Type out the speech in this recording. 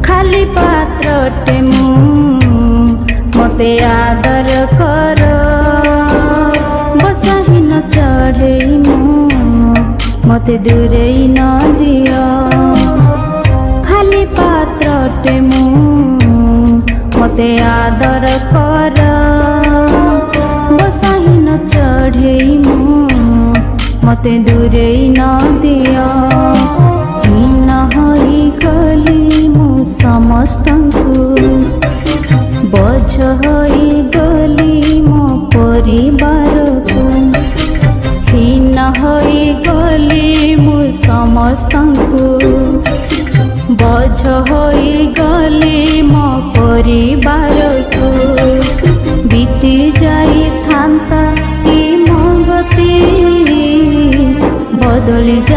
खाली पात्रटे मु मते आदर कर बसाही न चढ़ई मु मते दूरेई न दियो खाली पात्रटे मु मते आदर कर बसाही न चढ़ई मु मते दूरेई न दियो हीन होई गली मु समस्तंकु बोझ होई गली मो परिवार को हीन होई गली मु समस्तंकु बोझ होई गली मो परिवार को बीती जाई थांता कि मो गति बदली जा